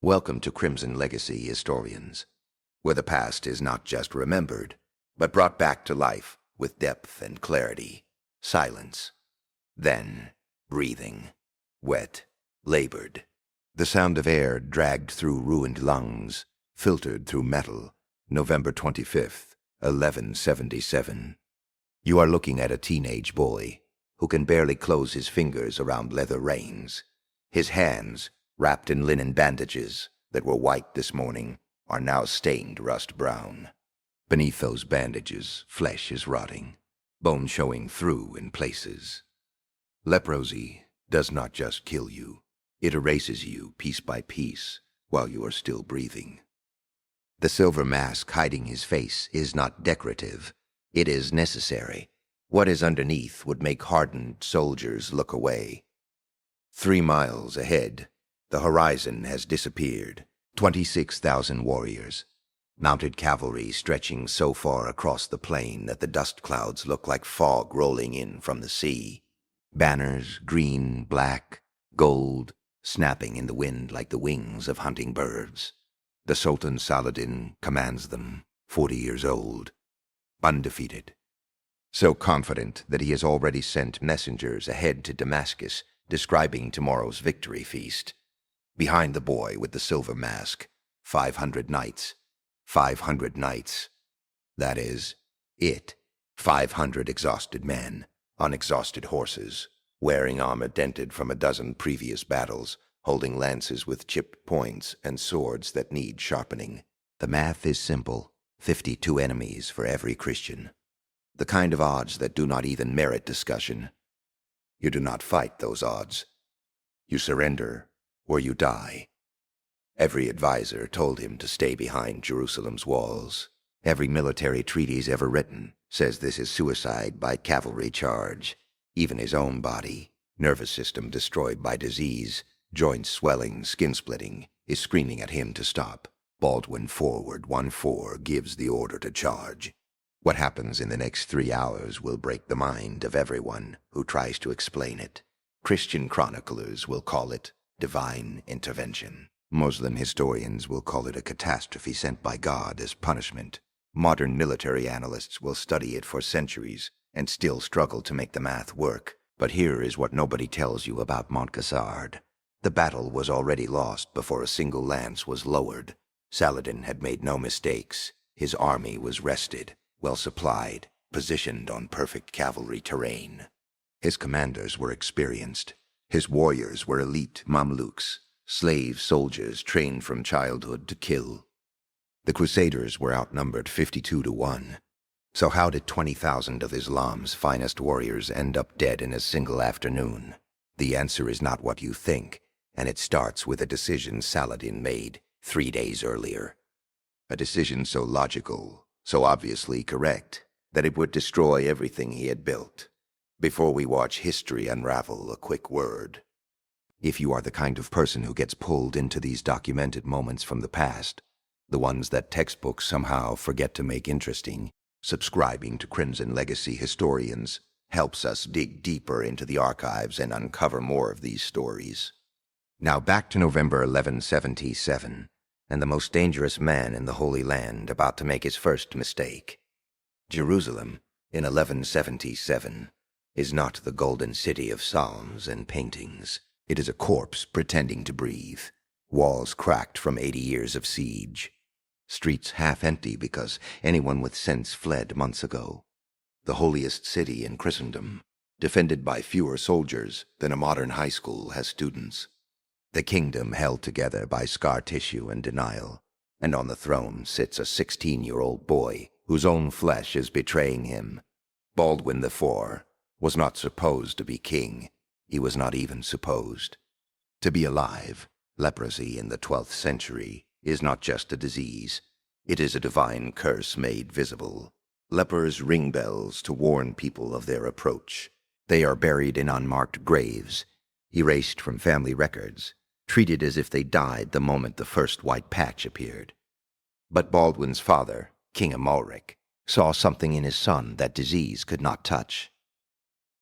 Welcome to Crimson Legacy Historians, where the past is not just remembered, but brought back to life with depth and clarity. Silence, then breathing, wet, labored. The sound of air dragged through ruined lungs, filtered through metal. November 25th, 1177. You are looking at a teenage boy who can barely close his fingers around leather reins. His hands, wrapped in linen bandages that were white this morning, are now stained rust brown. Beneath those bandages, flesh is rotting, bone showing through in places. Leprosy does not just kill you, it erases you piece by piece while you are still breathing. The silver mask hiding his face is not decorative, it is necessary. What is underneath would make hardened soldiers look away. 3 miles ahead, the horizon has disappeared. 26,000 warriors, mounted cavalry stretching so far across the plain that the dust clouds look like fog rolling in from the sea. Banners, green, black, gold, snapping in the wind like the wings of hunting birds. The Sultan Saladin commands them, 40 years old, undefeated. So confident that he has already sent messengers ahead to Damascus describing tomorrow's victory feast. Behind the boy with the silver mask, 500 knights. 500 knights. That is, 500 exhausted men, on exhausted horses, wearing armor dented from a dozen previous battles, holding lances with chipped points and swords that need sharpening. The math is simple, 52 enemies for every Christian. The kind of odds that do not even merit discussion. You do not fight those odds. You surrender, or you die. Every advisor told him to stay behind Jerusalem's walls. Every military treatise ever written says this is suicide by cavalry charge. Even his own body, nervous system destroyed by disease, joints swelling, skin splitting, is screaming at him to stop. Baldwin IV gives the order to charge. What happens in the next 3 hours will break the mind of everyone who tries to explain it. Christian chroniclers will call it divine intervention. Muslim historians will call it a catastrophe sent by God as punishment. Modern military analysts will study it for centuries and still struggle to make the math work. But here is what nobody tells you about Montgisard. The battle was already lost before a single lance was lowered. Saladin had made no mistakes. His army was rested, well supplied, positioned on perfect cavalry terrain. His commanders were experienced. His warriors were elite Mamluks, slave soldiers trained from childhood to kill. The Crusaders were outnumbered 52-1. So how did 20,000 of Islam's finest warriors end up dead in a single afternoon? The answer is not what you think, and it starts with a decision Saladin made 3 days earlier. A decision so logical, so obviously correct, that it would destroy everything he had built. Before we watch history unravel, a quick word. If you are the kind of person who gets pulled into these documented moments from the past, the ones that textbooks somehow forget to make interesting, subscribing to Crimson Legacy Historians helps us dig deeper into the archives and uncover more of these stories. Now back to November 1177, and the most dangerous man in the Holy Land about to make his first mistake. Jerusalem, in 1177, is not the golden city of psalms and paintings. It is a corpse pretending to breathe, walls cracked from 80 years of siege, streets half empty because anyone with sense fled months ago. The holiest city in Christendom, defended by fewer soldiers than a modern high school has students. The kingdom held together by scar tissue and denial, and on the throne sits a 16-year-old boy whose own flesh is betraying him. Baldwin IV was not supposed to be king. He was not even supposed to be alive. Leprosy in the 12th century is not just a disease. It is a divine curse made visible. Lepers ring bells to warn people of their approach. They are buried in unmarked graves, erased from family records, treated as if they died the moment the first white patch appeared. But Baldwin's father, King Amalric, saw something in his son that disease could not touch.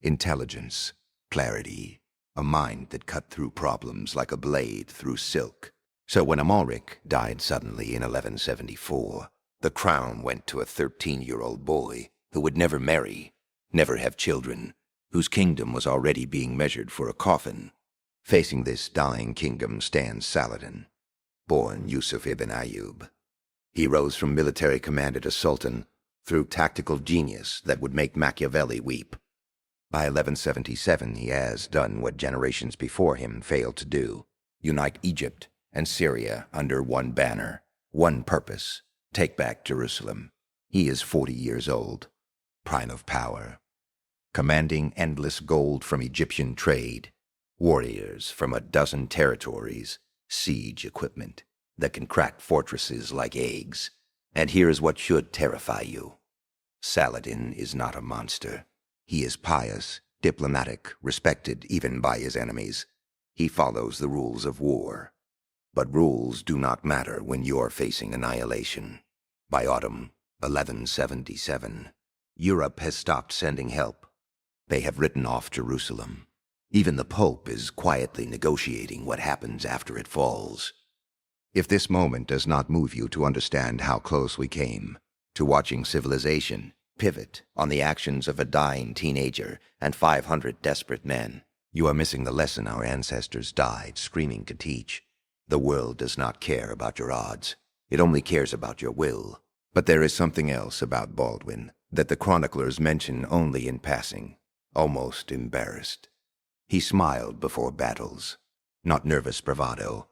Intelligence, clarity, a mind that cut through problems like a blade through silk. So when Amalric died suddenly in 1174, the crown went to a 13-year-old boy who would never marry, never have children, whose kingdom was already being measured for a coffin. Facing this dying kingdom stands Saladin, born Yusuf ibn Ayyub. He rose from military commander to sultan through tactical genius that would make Machiavelli weep. By 1177, he has done what generations before him failed to do: unite Egypt and Syria under one banner, one purpose: take back Jerusalem. He is 40 years old, prime of power, commanding endless gold from Egyptian trade, warriors from a dozen territories, siege equipment that can crack fortresses like eggs. And here is what should terrify you. Saladin is not a monster. He is pious, diplomatic, respected even by his enemies. He follows the rules of war. But rules do not matter when you're facing annihilation. By autumn 1177, Europe has stopped sending help. They have written off Jerusalem. Even the Pope is quietly negotiating what happens after it falls. If this moment does not move you to understand how close we came to watching civilization pivot on the actions of a dying teenager and 500 desperate men, you are missing the lesson our ancestors died screaming to teach. The world does not care about your odds. It only cares about your will. But there is something else about Baldwin that the chroniclers mention only in passing, almost embarrassed. He smiled before battles, not nervous bravado,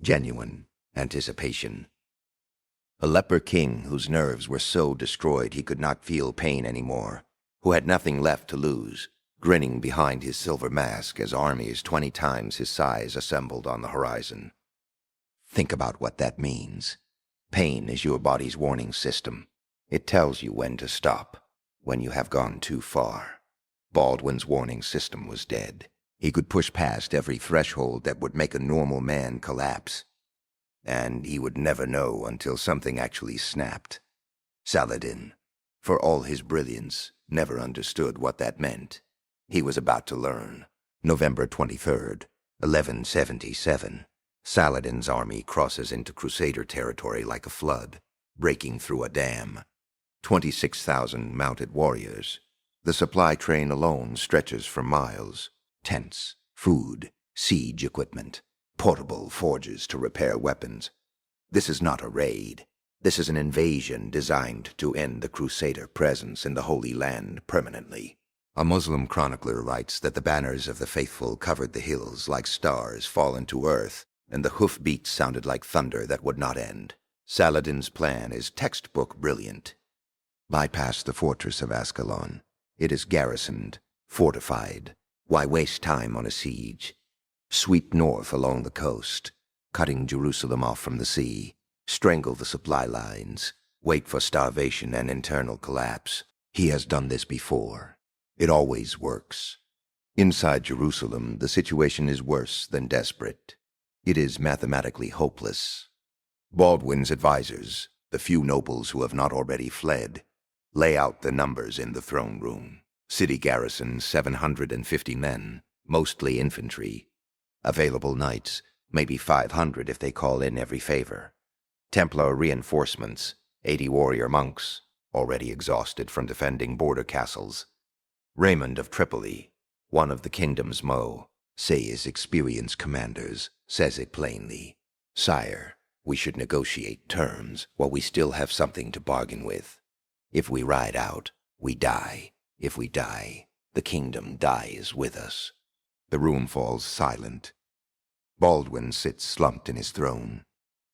genuine anticipation. A leper king whose nerves were so destroyed he could not feel pain anymore, who had nothing left to lose, grinning behind his silver mask as armies 20 times his size assembled on the horizon. Think about what that means. Pain is your body's warning system. It tells you when to stop, when you have gone too far. Baldwin's warning system was dead. He could push past every threshold that would make a normal man collapse. And he would never know until something actually snapped. Saladin, for all his brilliance, never understood what that meant. He was about to learn. November 23rd, 1177. Saladin's army crosses into Crusader territory like a flood, breaking through a dam. 26,000 mounted warriors. The supply train alone stretches for miles. Tents, food, siege equipment, portable forges to repair weapons. This is not a raid. This is an invasion designed to end the Crusader presence in the Holy Land permanently. A Muslim chronicler writes that the banners of the faithful covered the hills like stars fallen to earth, and the hoofbeats sounded like thunder that would not end. Saladin's plan is textbook brilliant. Bypass the fortress of Ascalon. It is garrisoned, fortified. Why waste time on a siege? Sweep north along the coast, cutting Jerusalem off from the sea. Strangle the supply lines. Wait for starvation and internal collapse. He has done this before. It always works. Inside Jerusalem, the situation is worse than desperate. It is mathematically hopeless. Baldwin's advisors, the few nobles who have not already fled, lay out the numbers in the throne room. City garrison 750 men, mostly infantry. Available knights, maybe 500 if they call in every favor. Templar reinforcements, 80 warrior monks, already exhausted from defending border castles. Raymond of Tripoli, one of the kingdom's say his experienced commanders, says it plainly. Sire, we should negotiate terms while we still have something to bargain with. If we ride out, we die. If we die, the kingdom dies with us. The room falls silent. Baldwin sits slumped in his throne.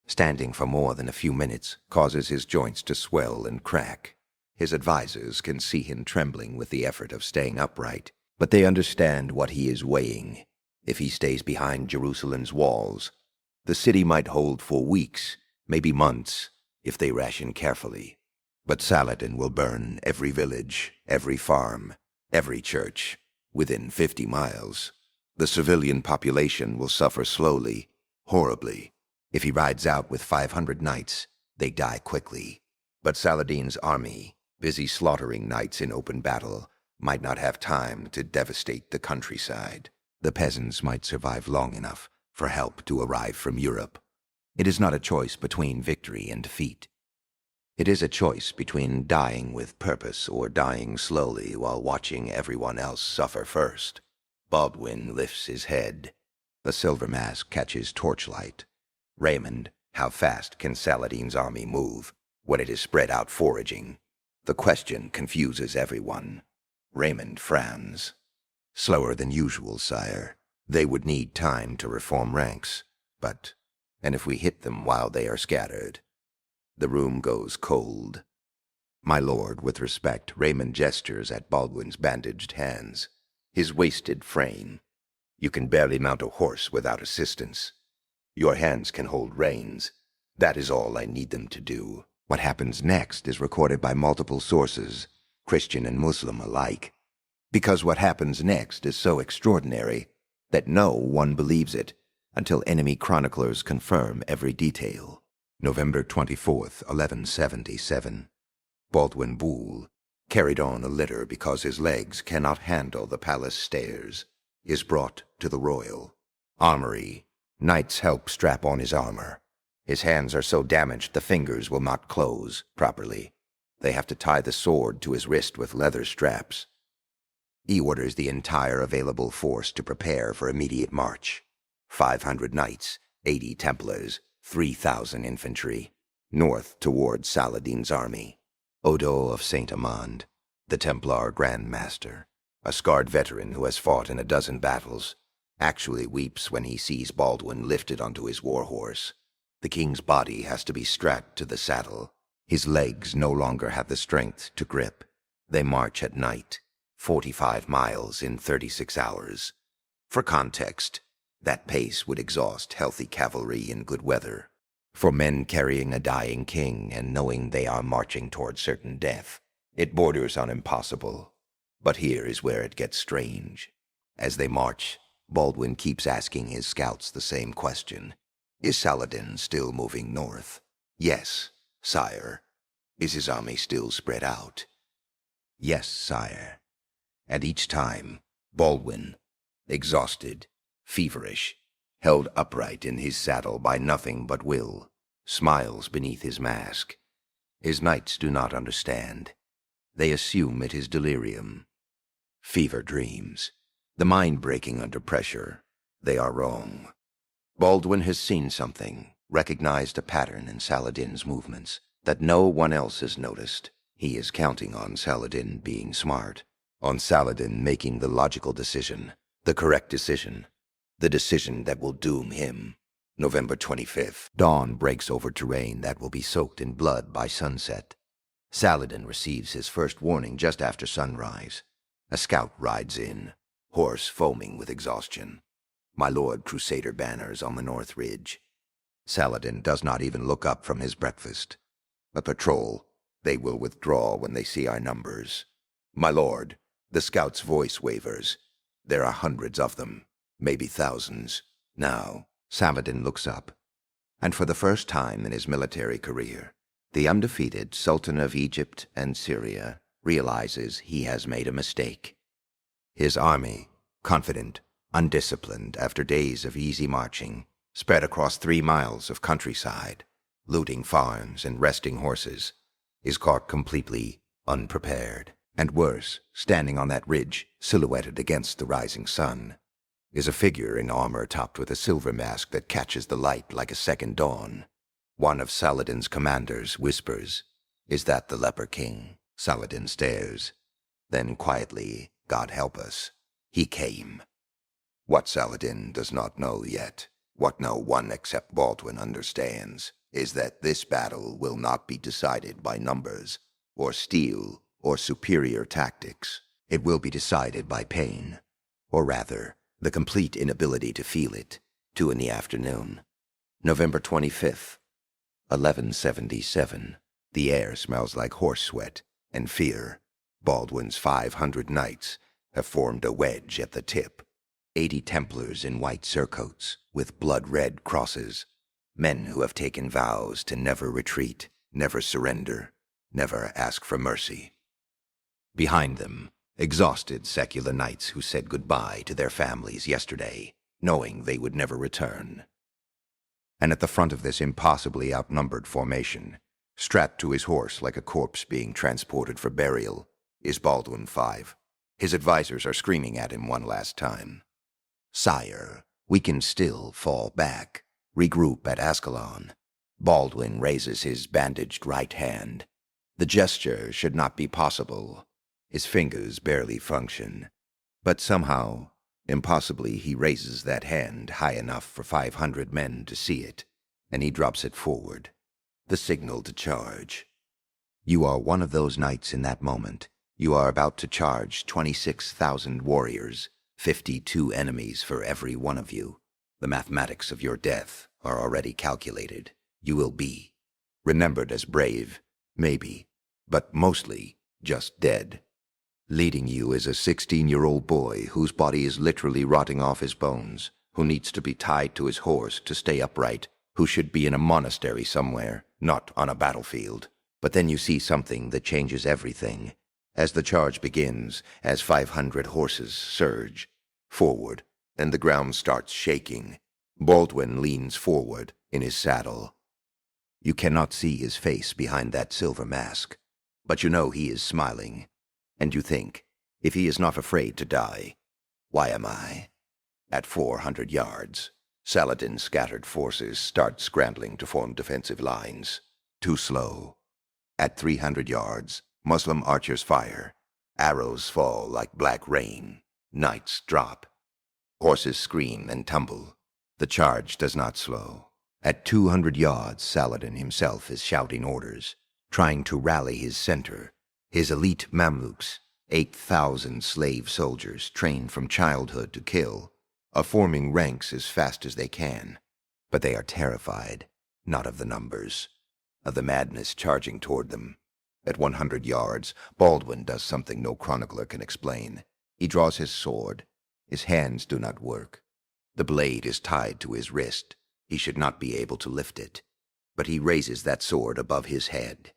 Standing for more than a few minutes causes his joints to swell and crack. His advisors can see him trembling with the effort of staying upright, but they understand what he is weighing. If he stays behind Jerusalem's walls, the city might hold for weeks, maybe months, if they ration carefully. But Saladin will burn every village, every farm, every church, within 50 miles. The civilian population will suffer slowly, horribly. If he rides out with 500 knights, they die quickly. But Saladin's army, busy slaughtering knights in open battle, might not have time to devastate the countryside. The peasants might survive long enough for help to arrive from Europe. It is not a choice between victory and defeat. It is a choice between dying with purpose or dying slowly while watching everyone else suffer first. Baldwin lifts his head. The silver mask catches torchlight. Raymond, how fast can Saladin's army move when it is spread out foraging? The question confuses everyone. Raymond frowns. Slower than usual, sire. They would need time to reform ranks. And if we hit them while they are scattered? The room goes cold. My lord, with respect, Raymond gestures at Baldwin's bandaged hands. His wasted frame. You can barely mount a horse without assistance. Your hands can hold reins. That is all I need them to do. What happens next is recorded by multiple sources, Christian and Muslim alike. Because what happens next is so extraordinary that no one believes it until enemy chroniclers confirm every detail. November 24th, 1177. Baldwin Bull, carried on a litter because his legs cannot handle the palace stairs, is brought to the royal armory. Knights help strap on his armor. His hands are so damaged the fingers will not close properly. They have to tie the sword to his wrist with leather straps. He orders the entire available force to prepare for immediate march. 500 knights, 80 Templars, 3,000 infantry, north toward Saladin's army. Odo of Saint Amand, the Templar Grand Master, a scarred veteran who has fought in a dozen battles, actually weeps when he sees Baldwin lifted onto his war horse. The king's body has to be strapped to the saddle. His legs no longer have the strength to grip. They march at night, 45 miles in 36 hours. For context, that pace would exhaust healthy cavalry in good weather. For men carrying a dying king and knowing they are marching toward certain death, it borders on impossible. But here is where it gets strange. As they march, Baldwin keeps asking his scouts the same question. Is Saladin still moving north? Yes, sire. Is his army still spread out? Yes, sire. And each time, Baldwin, exhausted, feverish, held upright in his saddle by nothing but will, smiles beneath his mask. His knights do not understand. They assume it is delirium. Fever dreams. The mind breaking under pressure. They are wrong. Baldwin has seen something, recognized a pattern in Saladin's movements that no one else has noticed. He is counting on Saladin being smart, on Saladin making the logical decision, the correct decision, the decision that will doom him. November 25th. Dawn breaks over terrain that will be soaked in blood by sunset. Saladin receives his first warning just after sunrise. A scout rides in, horse foaming with exhaustion. My lord Crusader banners on the north ridge. Saladin does not even look up from his breakfast. A patrol. They will withdraw when they see our numbers. My lord, the scout's voice wavers. There are hundreds of them, maybe thousands. Now, Saladin looks up, and for the first time in his military career, the undefeated Sultan of Egypt and Syria realizes he has made a mistake. His army, confident, undisciplined after days of easy marching, spread across 3 miles of countryside, looting farms and resting horses, is caught completely unprepared. And worse, standing on that ridge, silhouetted against the rising sun, is a figure in armor topped with a silver mask that catches the light like a second dawn. One of Saladin's commanders whispers, "Is that the Leper King?" Saladin stares. Then quietly, "God help us, he came." What Saladin does not know yet, what no one except Baldwin understands, is that this battle will not be decided by numbers, or steel, or superior tactics. It will be decided by pain, or rather, the complete inability to feel it. 2 in the afternoon. November 25th, 1177. The air smells like horse sweat and fear. Baldwin's 500 knights have formed a wedge at the tip. 80 Templars in white surcoats with blood-red crosses. Men who have taken vows to never retreat, never surrender, never ask for mercy. Behind them, exhausted secular knights who said goodbye to their families yesterday, knowing they would never return. And at the front of this impossibly outnumbered formation, strapped to his horse like a corpse being transported for burial, is Baldwin V. His advisors are screaming at him one last time. "Sire, we can still fall back. Regroup at Ascalon." Baldwin raises his bandaged right hand. The gesture should not be possible. His fingers barely function. But somehow, impossibly, he raises that hand high enough for 500 men to see it, and he drops it forward. The signal to charge. You are one of those knights in that moment. You are about to charge 26,000 warriors, 52 enemies for every one of you. The mathematics of your death are already calculated. You will be remembered as brave, maybe, but mostly just dead. Leading you is a 16-year-old boy whose body is literally rotting off his bones, who needs to be tied to his horse to stay upright, who should be in a monastery somewhere, not on a battlefield. But then you see something that changes everything. As the charge begins, as 500 horses surge forward, and the ground starts shaking, Baldwin leans forward in his saddle. You cannot see his face behind that silver mask, but you know he is smiling. And you think, if he is not afraid to die, why am I? At 400 yards, Saladin's scattered forces start scrambling to form defensive lines. Too slow. At 300 yards, Muslim archers fire. Arrows fall like black rain. Knights drop. Horses scream and tumble. The charge does not slow. At 200 yards, Saladin himself is shouting orders, trying to rally his center. His elite Mamluks, 8,000 slave soldiers trained from childhood to kill, are forming ranks as fast as they can. But they are terrified, not of the numbers, of the madness charging toward them. At 100 yards, Baldwin does something no chronicler can explain. He draws his sword. His hands do not work. The blade is tied to his wrist. He should not be able to lift it. But he raises that sword above his head.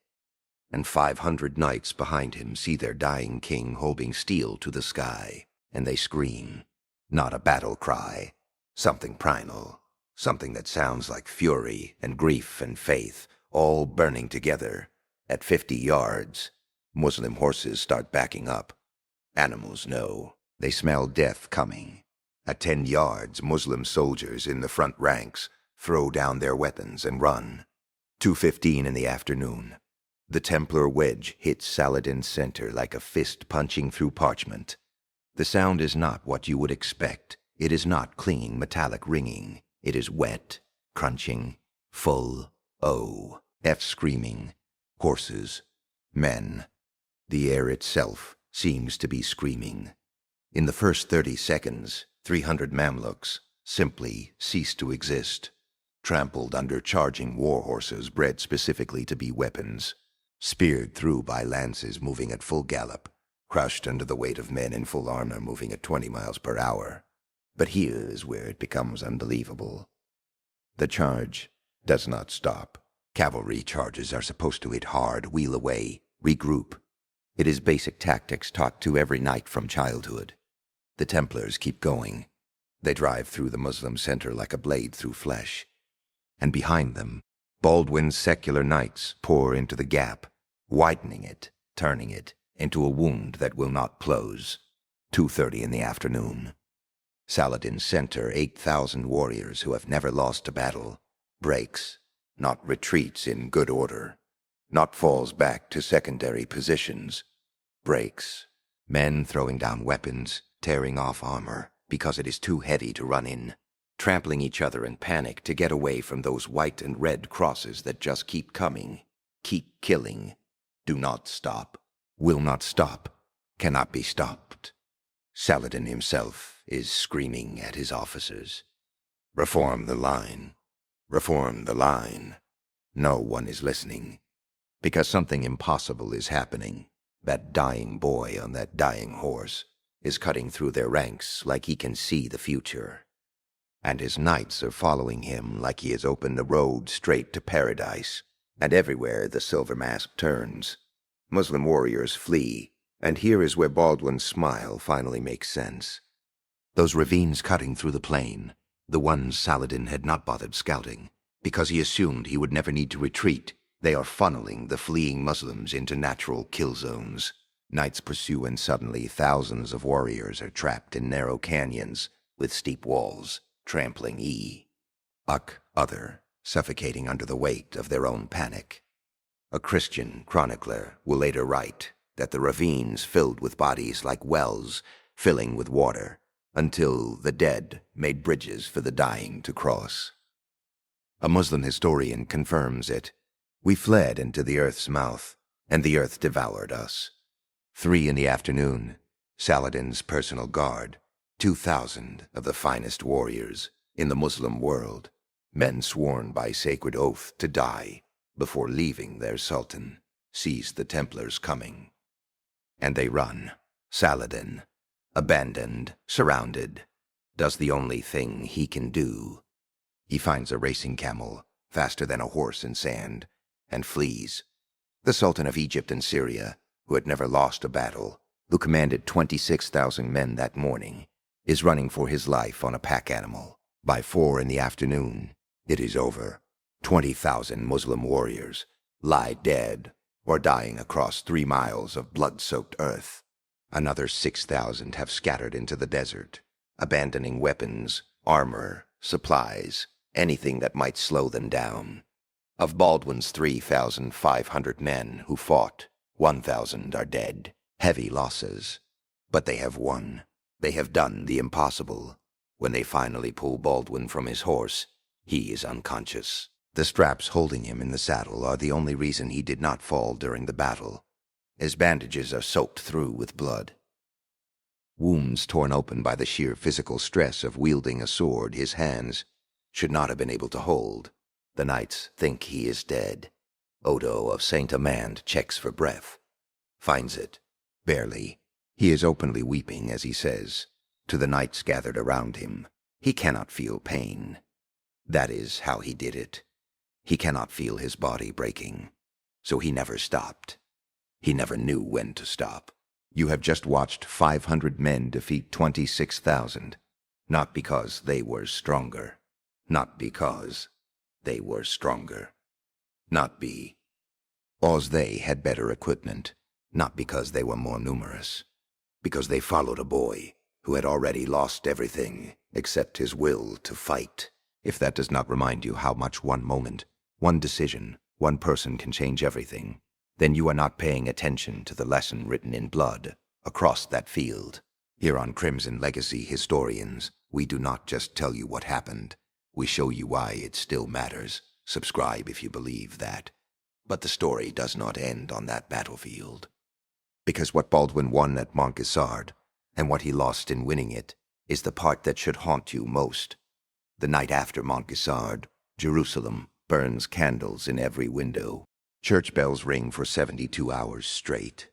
And 500 knights behind him see their dying king holding steel to the sky, and they scream. Not a battle cry. Something primal. Something that sounds like fury and grief and faith, all burning together. At 50 yards, Muslim horses start backing up. Animals know. They smell death coming. At 10 yards, Muslim soldiers in the front ranks throw down their weapons and run. 2:15 in the afternoon. The Templar wedge hits Saladin's center like a fist punching through parchment. The sound is not what you would expect. It is not clinging metallic ringing. It is wet, crunching, full, F screaming. Horses, men. The air itself seems to be screaming. In the first 30 seconds, 300 Mamluks simply cease to exist, trampled under charging war horses bred specifically to be weapons, speared through by lances moving at full gallop, crushed under the weight of men in full armor moving at 20 miles per hour. But here is where it becomes unbelievable. The charge does not stop. Cavalry charges are supposed to hit hard, wheel away, regroup. It is basic tactics taught to every knight from childhood. The Templars keep going. They drive through the Muslim center like a blade through flesh. And behind them, Baldwin's secular knights pour into the gap, widening it, turning it into a wound that will not close. 2:30 in the afternoon. Saladin's center, 8,000 warriors who have never lost a battle, breaks. Not retreats in good order, not falls back to secondary positions, breaks. Men throwing down weapons, tearing off armor because it is too heavy to run in, trampling each other in panic to get away from those white and red crosses that just keep coming, keep killing, do not stop, will not stop, cannot be stopped. Saladin himself is screaming at his officers. Reform the line. Reform the line. No one is listening. Because something impossible is happening. That dying boy on that dying horse is cutting through their ranks like he can see the future. And his knights are following him like he has opened the road straight to paradise. And everywhere the silver mask turns. Muslim warriors flee, and here is where Baldwin's smile finally makes sense. Those ravines cutting through the plain, the ones Saladin had not bothered scouting, Because he assumed he would never need to retreat, they are funneling the fleeing Muslims into natural kill zones. Nights pursue, and suddenly thousands of warriors are trapped in narrow canyons with steep walls, trampling other, suffocating under the weight of their own panic. A Christian chronicler will later write that the ravines filled with bodies like wells filling with water, until the dead made bridges for the dying to cross. A Muslim historian confirms it. We fled into the earth's mouth, and the earth devoured us. 3 PM, Saladin's personal guard, 2,000 of the finest warriors in the Muslim world, men sworn by sacred oath to die before leaving their sultan, sees the Templars coming. And they run. Saladin, abandoned, surrounded, does the only thing he can do. He finds a racing camel, faster than a horse in sand, and flees. The Sultan of Egypt and Syria, who had never lost a battle, who commanded 26,000 men that morning, is running for his life on a pack animal. By 4 PM, it is over. 20,000 Muslim warriors lie dead or dying across 3 miles of blood-soaked earth. Another 6,000 have scattered into the desert, abandoning weapons, armor, supplies, anything that might slow them down. Of Baldwin's 3,500 men who fought, 1,000 are dead. Heavy losses. But they have won. They have done the impossible. When they finally pull Baldwin from his horse, he is unconscious. The straps holding him in the saddle are the only reason he did not fall during the battle. His bandages are soaked through with blood. Wounds torn open by the sheer physical stress of wielding a sword his hands should not have been able to hold. The knights think he is dead. Odo of Saint Amand checks for breath. Finds it. Barely. He is openly weeping as he says, to the knights gathered around him, he cannot feel pain. That is how he did it. He cannot feel his body breaking. So he never stopped. He never knew when to stop. You have just watched 500 men defeat 26,000. Not because they were stronger. Not because they were stronger. Not because they had better equipment. Not because they were more numerous. Because they followed a boy who had already lost everything except his will to fight. If that does not remind you how much one moment, one decision, one person can change everything, then you are not paying attention to the lesson written in blood across that field. Here on Crimson Legacy Historians, we do not just tell you what happened. We show you why it still matters. Subscribe if you believe that. But the story does not end on that battlefield. Because what Baldwin won at Montgisard, and what he lost in winning it, is the part that should haunt you most. The night after Montgisard, Jerusalem burns candles in every window. Church bells ring for 72 hours straight.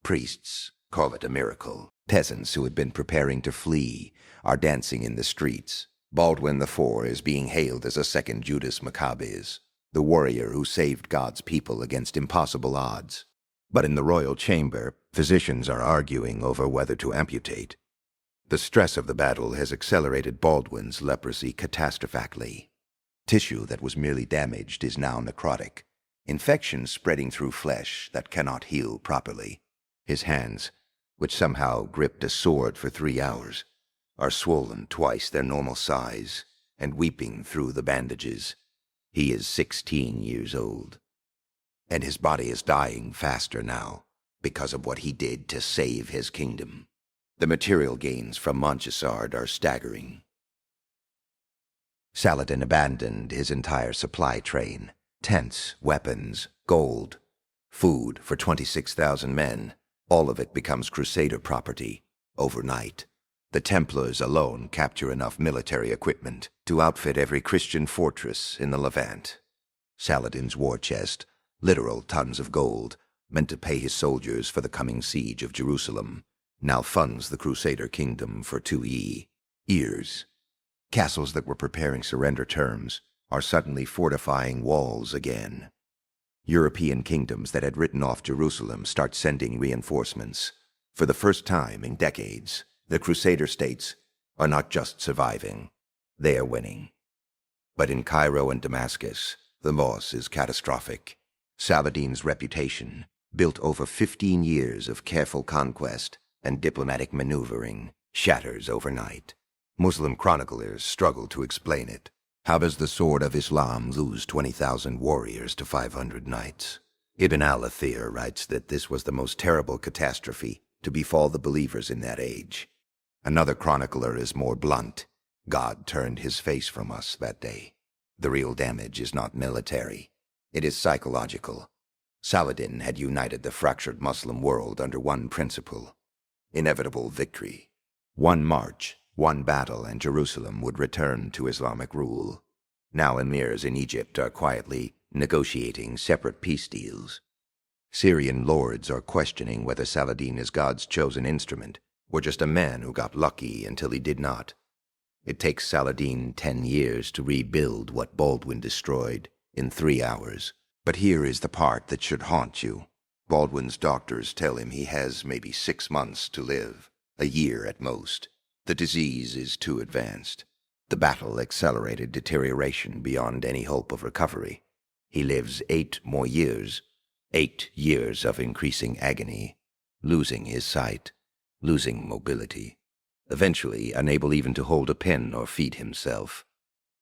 Priests call it a miracle. Peasants who had been preparing to flee are dancing in the streets. Baldwin IV is being hailed as a second Judas Maccabeus, the warrior who saved God's people against impossible odds. But in the royal chamber, physicians are arguing over whether to amputate. The stress of the battle has accelerated Baldwin's leprosy catastrophically. Tissue that was merely damaged is now necrotic. Infection spreading through flesh that cannot heal properly. His hands, which somehow gripped a sword for 3 hours, are swollen twice their normal size and weeping through the bandages. He is 16 years old. And his body is dying faster now because of what he did to save his kingdom. The material gains from Montgisard are staggering. Saladin abandoned his entire supply train, tents, weapons, gold, food for 26,000 men. All of it becomes Crusader property overnight. The Templars alone capture enough military equipment to outfit every Christian fortress in the Levant. Saladin's war chest, literal tons of gold, meant to pay his soldiers for the coming siege of Jerusalem, now funds the Crusader Kingdom for 2 years. Castles that were preparing surrender terms are suddenly fortifying walls again. European kingdoms that had written off Jerusalem start sending reinforcements. For the first time in decades, the Crusader states are not just surviving, they are winning. But in Cairo and Damascus, the loss is catastrophic. Saladin's reputation, built over 15 years of careful conquest and diplomatic maneuvering, shatters overnight. Muslim chroniclers struggle to explain it. How does the sword of Islam lose 20,000 warriors to 500 knights? Ibn al-Athir writes that this was the most terrible catastrophe to befall the believers in that age. Another chronicler is more blunt. God turned his face from us that day. The real damage is not military. It is psychological. Saladin had united the fractured Muslim world under one principle: inevitable victory. One march, one battle, and Jerusalem would return to Islamic rule. Now emirs in Egypt are quietly negotiating separate peace deals. Syrian lords are questioning whether Saladin is God's chosen instrument, or just a man who got lucky until he did not. It takes Saladin 10 years to rebuild what Baldwin destroyed in 3 hours. But here is the part that should haunt you. Baldwin's doctors tell him he has maybe 6 months to live, a year at most. The disease is too advanced. The battle accelerated deterioration beyond any hope of recovery. He lives 8 more years, 8 years of increasing agony, losing his sight, losing mobility, eventually unable even to hold a pen or feed himself.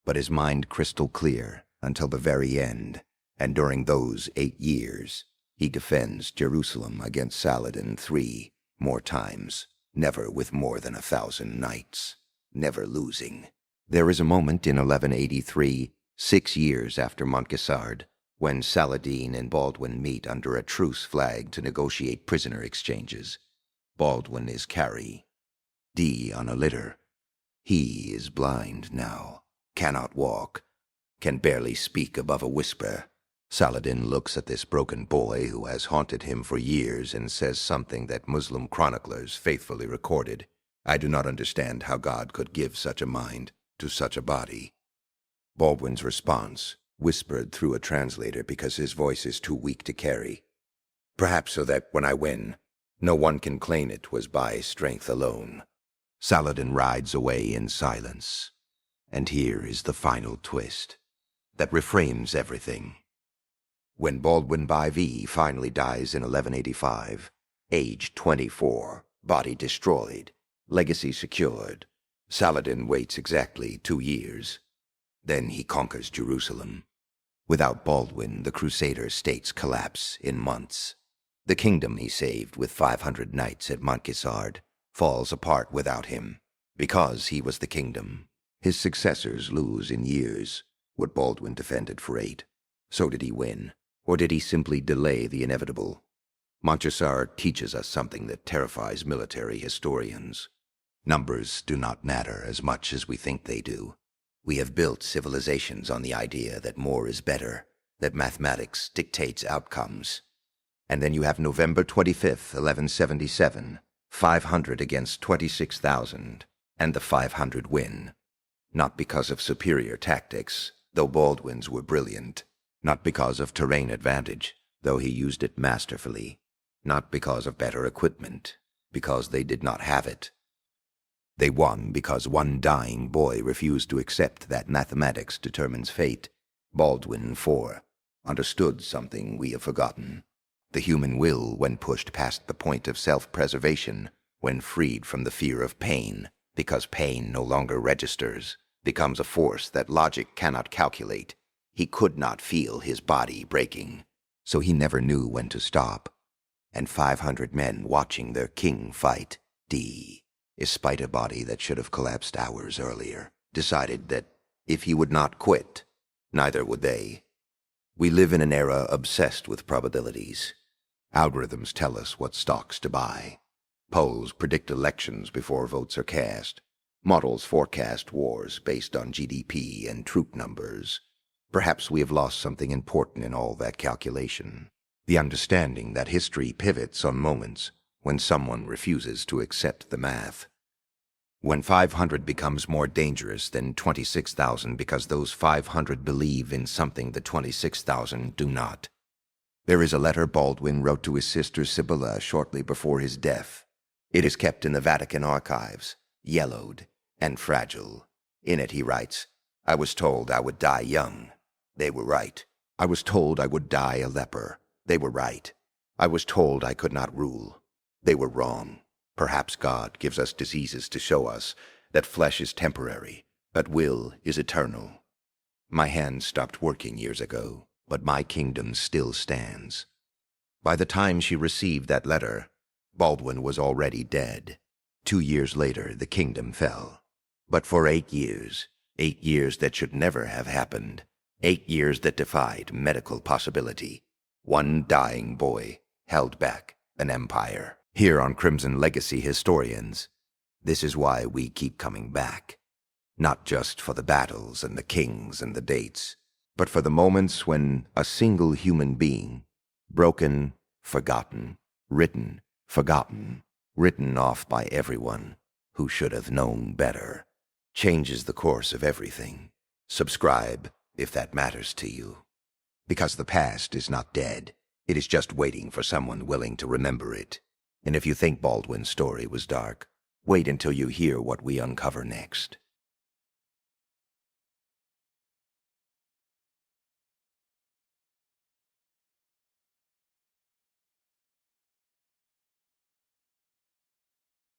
But his mind crystal clear until the very end, and during those 8 years, he defends Jerusalem against Saladin 3 more times, never with more than 1,000 knights, never losing. There is a moment in 1183, 6 years after Montgisard, when Saladin and Baldwin meet under a truce flag to negotiate prisoner exchanges. Baldwin is carry, D on a litter. He is blind now, cannot walk, can barely speak above a whisper. Saladin looks at this broken boy who has haunted him for years and says something that Muslim chroniclers faithfully recorded. I do not understand how God could give such a mind to such a body. Baldwin's response, whispered through a translator because his voice is too weak to carry. Perhaps so that when I win, no one can claim it was by strength alone. Saladin rides away in silence. And here is the final twist that reframes everything. When Baldwin IV finally dies in 1185, age 24, body destroyed, legacy secured, Saladin waits exactly 2 years. Then he conquers Jerusalem. Without Baldwin, the Crusader states collapse in months. The kingdom he saved with 500 knights at Montgisard falls apart without him. Because he was the kingdom, his successors lose in years what Baldwin defended for 8. So did he win, or did he simply delay the inevitable? Montgisard teaches us something that terrifies military historians. Numbers do not matter as much as we think they do. We have built civilizations on the idea that more is better, that mathematics dictates outcomes. And then you have November 25th, 1177, 500 against 26,000, and the 500 win. Not because of superior tactics, though Baldwin's were brilliant. Not because of terrain advantage, though he used it masterfully. Not because of better equipment, because they did not have it. They won because one dying boy refused to accept that mathematics determines fate. Baldwin IV understood something we have forgotten. The human will, when pushed past the point of self-preservation, when freed from the fear of pain, because pain no longer registers, becomes a force that logic cannot calculate. He could not feel his body breaking, so he never knew when to stop. And 500 men watching their king fight, D, despite a body that should have collapsed hours earlier, decided that if he would not quit, neither would they. We live in an era obsessed with probabilities. Algorithms tell us what stocks to buy. Polls predict elections before votes are cast. Models forecast wars based on GDP and troop numbers. Perhaps we have lost something important in all that calculation. The understanding that history pivots on moments when someone refuses to accept the math. When 500 becomes more dangerous than 26,000 because those 500 believe in something the 26,000 do not. There is a letter Baldwin wrote to his sister Sibylla shortly before his death. It is kept in the Vatican archives, yellowed and fragile. In it he writes, I was told I would die young. They were right. I was told I would die a leper. They were right. I was told I could not rule. They were wrong. Perhaps God gives us diseases to show us that flesh is temporary, but will is eternal. My hand stopped working years ago, but my kingdom still stands. By the time she received that letter, Baldwin was already dead. 2 years later, the kingdom fell. But for 8 years that should never have happened, 8 years that defied medical possibility, one dying boy held back an empire. Here on Crimson Legacy Historians, this is why we keep coming back. Not just for the battles and the kings and the dates, but for the moments when a single human being, broken, forgotten, written off by everyone who should have known better, changes the course of everything. Subscribe if that matters to you. Because the past is not dead. It is just waiting for someone willing to remember it. And if you think Baldwin's story was dark, wait until you hear what we uncover next.